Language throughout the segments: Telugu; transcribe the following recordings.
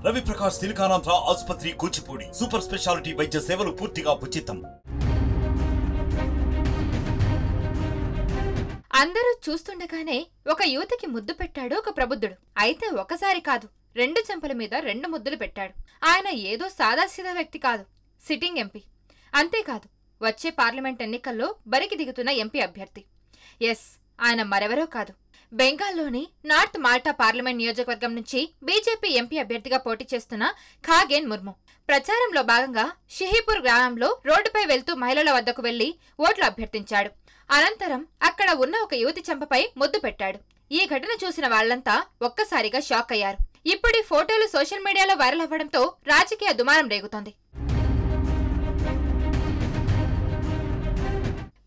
రవి ప్రకాష్ సిలికానాంధ్ర ఆసుపత్రి కూచిపూడి సూపర్ స్పెషాలిటీ వైద్య సేవలు పూర్తిగా ఉచితం. అందరూ చూస్తుండగానే ఒక యువతికి ముద్దు పెట్టాడు ఒక ప్రబుద్ధుడు. అయితే ఒకసారి కాదు, 2 చెంపల మీద 2 ముద్దులు పెట్టాడు. ఆయన ఏదో సాదాసీదా వ్యక్తి కాదు, సిట్టింగ్ ఎంపీ. అంతేకాదు, వచ్చే పార్లమెంట్ ఎన్నికల్లో బరికి దిగుతున్న ఎంపీ అభ్యర్థి. ఎస్, ఆయన మరెవరో కాదు, బెంగాల్లోని నార్త్ మాల్టా పార్లమెంట్ నియోజకవర్గం నుంచి బీజేపీ ఎంపీ అభ్యర్థిగా పోటీ చేస్తున్న ఖాగేన్ ముర్ము. ప్రచారంలో భాగంగా షిహీపూర్ గ్రామంలో రోడ్డుపై వెళ్తూ మహిళల వద్దకు వెళ్లి ఓట్లు అభ్యర్థించాడు. అనంతరం అక్కడ ఉన్న ఒక యువతి చెంపపై ముద్దు పెట్టాడు. ఈ ఘటన చూసిన వాళ్లంతా ఒక్కసారిగా షాక్ అయ్యారు. ఇప్పుడు ఈ ఫోటోలు సోషల్ మీడియాలో వైరల్ అవ్వడంతో రాజకీయ దుమారం రేగుతోంది.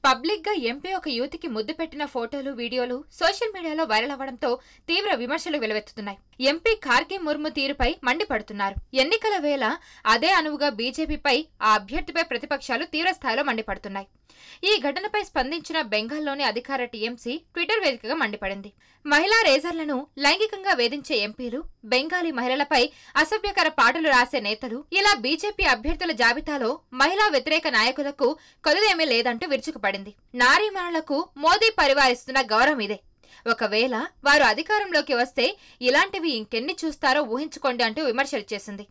పబ్లిక్ గా ఎంపీ ఒక యువతికి ముద్దు పెట్టిన ఫోటోలు, వీడియోలు సోషల్ మీడియాలో వైరల్ అవ్వడంతో తీవ్ర విమర్శలు వెలువెత్తుతున్నాయి. ఎంపీ ఖార్గే ముర్ము తీరుపై మండిపడుతున్నారు. ఎన్నికల వేళ అదే అనువుగా బీజేపీపై, ఆ అభ్యర్థిపై ప్రతిపక్షాలు తీవ్ర స్థాయిలో మండిపడుతున్నాయి. ఈ ఘటనపై స్పందించిన బెంగాల్లోని అధికార టీఎంసీ ట్విట్టర్ వేదికగా మండిపడింది. మహిళా రేజర్లను లైంగికంగా వేధించే ఎంపీలు, బెంగాలీ మహిళలపై అసభ్యకర పాటలు రాసే నేతలు, ఇలా బీజేపీ అభ్యర్థుల జాబితాలో మహిళా వ్యతిరేక నాయకులకు కొలుదేమీ లేదంటూ విరుచుకుపడింది. నారీమణులకు మోదీ పరివారిస్తున్న గౌరవం ఇదే. ఒకవేళ వారు అధికారంలోకి వస్తే ఇలాంటివి ఇంకెన్ని చూస్తారో ఊహించుకోండి అంటూ విమర్శలు చేసింది.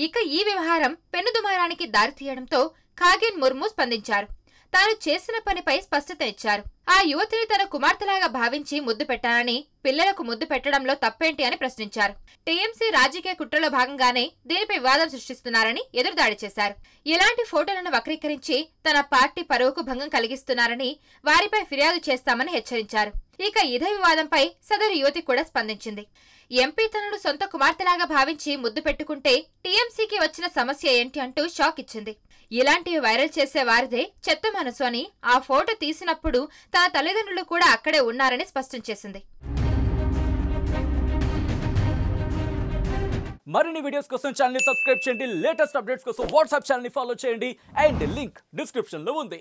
ఇక ఈ వ్యవహారం పెనుదుమారానికి దారితీయడంతో ఖాగేన్ ముర్ము స్పందించారు. తాను చేసిన పనిపై స్పష్టత ఇచ్చారు. ఆ యువతిని తన కుమార్తెలాగా భావించి ముద్దు పెట్టానని, పిల్లలకు ముద్దు పెట్టడంలో తప్పేంటి అని ప్రశ్నించారు. టీఎంసీ రాజకీయ కుట్రలో భాగంగానే దీనిపై వివాదం సృష్టిస్తున్నారని ఎదురుదాడి చేశారు. ఇలాంటి ఫోటోలను వక్రీకరించి తన పార్టీ పరువుకు భంగం కలిగిస్తున్నారని, వారిపై ఫిర్యాదు చేస్తామని హెచ్చరించారు. ఇక ఇదే వివాదంపై సదరు యువతి కూడా స్పందించింది. ఎంపీ తనను సొంత కుమార్తెలాగా భావించి ముద్దు పెట్టుకుంటే టీఎంసీకి వచ్చిన సమస్య ఏంటి అంటూ షాక్ ఇచ్చింది. ఇలాంటివి వైరల్ చేసే వారిదే చెత్త మనసు అని, ఆ ఫోటో తీసినప్పుడు తన తల్లిదండ్రులు కూడా అక్కడే ఉన్నారని స్పష్టం చేసింది. మరిన్ని వీడియోస్ కోసం ఛానల్ ని సబ్స్క్రైబ్ చేయండి. లేటెస్ట్ అప్డేట్స్ కోసం వాట్సాప్ ఛానల్ ని ఫాలో చేయండి. అండ్ లింక్ డిస్క్రిప్షన్ లో ఉంది.